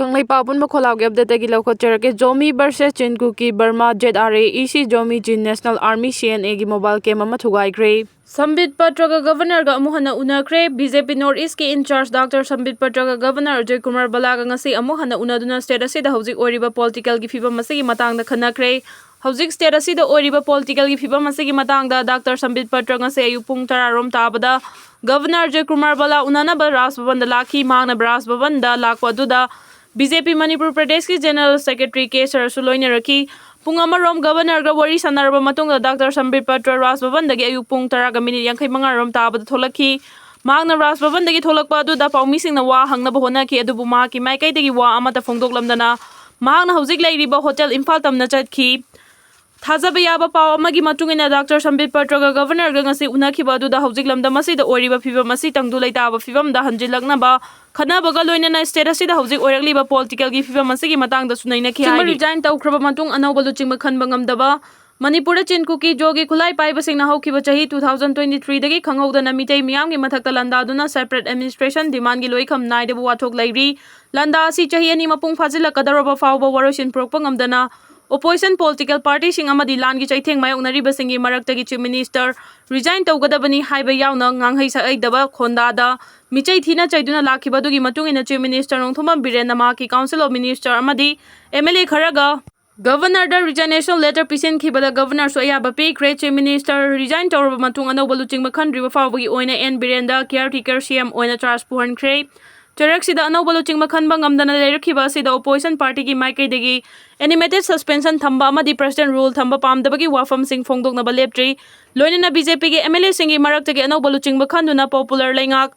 Kanglai Papun Makolau gave the Tegiloko Cherake Zomi versus Kuki Burma ZRA EC Zomi Jin National Army CNA gi mobile ke Mama Thugaikhiba Sambit Patraga Governor ga Amuhana Unakre BJP North East ki in charge Dr. Sambit Patraga Governor Ajay Kumar Balaga ngasi Amuhana Unaduna state asida hauzik oriba political gi fiba masigi matangda khanakre hauzik state asida oriba political gi fiba masigi matangda Dr. Sambit Patraga ngasi ayupung tararom tabada Governor Ajay Kumar Bala unana ba Ras Bhavan da lakhi mangna Ras Bhavan da lakwa duda BJP Manipur Pradesh ki General Secretary K. Sarasuloyne Raki Pungamarom Governor Gawari Sanarba Matunga Dr. Sambit Patra Ras Bhavan dagi ayu pung taraga minute yankay mangarom tabada tholaki Magna Ras Bhavan dagi tholakpa adu da paumising na wa hangna bahona ki adubu ma ki mai kai dagi wa amata phongdoklamdana Magna hauzik lairiba hotel Imphal tamna chatki Thazaba yaba paw amagi matungina Dr. Sambit Patraga Governor ga ngasi unakhiba adu da hauzik lamda masi da oriba phibam masi tangdu laitaba phibam da hanjilakna ba khana baga loinana state asida hauzik oirakli ba political gi phibam masi gi matang da sunaina khi hai resign taukraba matung anauba luchingba khanba ngamdaba Manipur Kuki jogi khulai paiba singna haukiba chahi 2023 dagi khanghaudana mitei miyam gi mathakta landa duna separate administration demand gi loikham naida bu wathok lairi landa si chahi ani mapung phajila kadaraba fawba warosin prokpa ngamdana Opposition political party sing amadi lan gi chaitheng mayoknari basingi maraktagi chief minister resign tawgadabani haiba yauna nganghai sa aidaba khonda da michai thina chaiduna lakhiba dugi matungina chief minister nongthoma birena ma ki council of minister amadi MLA kharaga Governor da resignation letter pisin khibada governor so ayaba pe create chief minister resign tawraba matung anauba luchingba khandriba fawbagi oina N Birenda caretaker CM oina charge puhan kre Charaksida anauba luchingba khanba ngamdana lerakhiba sida opposition party ki maikai degi animated suspension thamba amadi president rule thamba pamdabagi wafam sing phongdokna ba leptri loinana BJP ge MLA singi maraktagi anauba luchingba khanduna popular lengak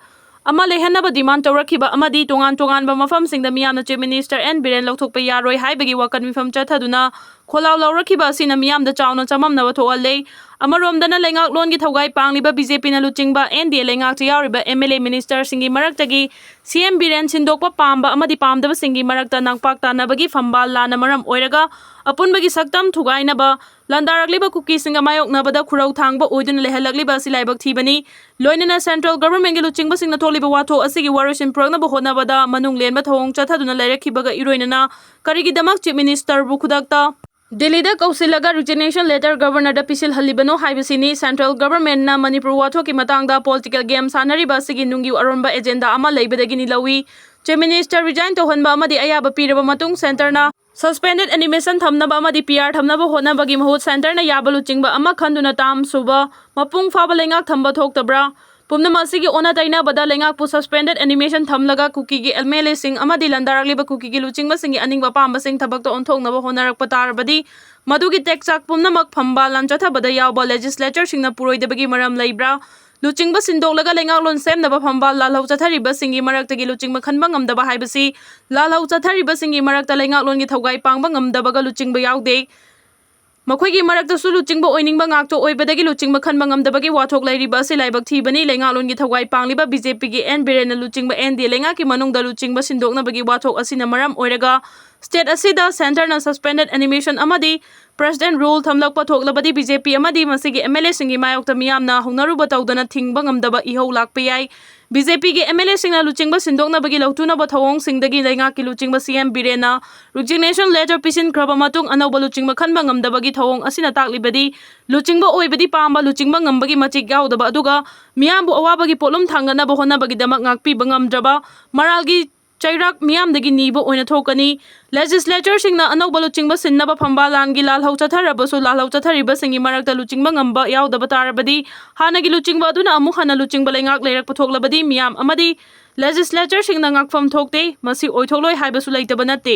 ama lehanaba demand tawrakhiba amadi tongan ba mafam singda miyamna chief minister N Biren lokthokpa yaroi haibagi wakan mifam chathaduna kholaw lawrakhiba sina miyamda chawna chamamna wathoale amaromdana lengak longi thaugai pangliba BJP na luchingba NDA lengak chayariba MLA minister singi maraktagi CM Biren sindokpa pamba amadi pamdaba singi marakta nangpak tanabagi fambal lana maram oiraga apunbagi saktam thugainaba landaragliba Kuki singa mayoknabada khurau thangba oiduna lehalagliba silaibak thibani loinana central government gi luchingba singna tholiba watho asigi warosin prognaba honabada manung lenba thong chathaduna leirakhibaga iroinana karigi damak chief minister bu khudakta Delhi da Kausilaga resignation letter governor da pisil halibano haibasini central government na Manipur watho ki matangda political game sanari ba sigi nungi aronba agenda ama leibadagi ni lawi chief minister resign tohanba amadi ayaba piraba matung center na suspended animation thamnaba amadi PR thamnaba honabagi mahut center na yabalu chingba ama khanduna tam suba mapung faba lengak thamba thoktabra Pumnamasigi ona taina bada lengak pu suspended animation thamlaga Kuki gi MLA sing amadi landaraliba Kuki gi luchingba singi aningba pamba sing thabakta onthoknaba honarakpa tarbadi madugi tekchak pumnamak phamba lanchatha bada yawba legislature singna puroidabagi maram leibra luchingba sindolaga lengak lon semnaba phamba lalhau chathariba singi maraktagi luchingba khanba ngamdaba haibasi lalhau chathariba singi marakta lengak longi thaugai pangba ngamdabaga luchingba yawde Makhoi gi marakta su luchingba oiningba ngakto oibadagi luchingba khanba ngamdabagi wathok lairiba si laibak thibani lengalon gi thawai pangliba BJP gi N Birena luchingba ND lenga ki manungda luchingba sindokna bagi wathok asina maram oiraga state asida center na suspended animation amadi president rule thamlakpa thoklabadi BJP amadi masigi MLA singi mayokta miyamna hongnaruba tawdana thingba ngamdaba ihau lakpa yai BJP gi MLA singna luchingba sindokna bagi lautuna ba thawong singdagi lenga ki luchingba CM Birena resignation letter pisin khraba matung anauba luchingba khanba ngamdabagi thawong asina taklibadi luchingba oibadi pamba luchingba ngambagi machik yaudaba aduga miyambu awabagi polum thangana ba honabagi damak ngakpi bangamdraba maralgi Chairak miyam dagi nibo oina thokani legislature singna anauba luchingba sinnaba phambalangi lalhau chatharabasu lalhau chathariba singi marakta luchingba ngamba yaudaba tarabadi hanagi luchingba aduna amu hana luchingba lengak leirak pathoklabadi miyam amadi legislature singna ngakfam thokte masi oitholoi haibasu leitaba natte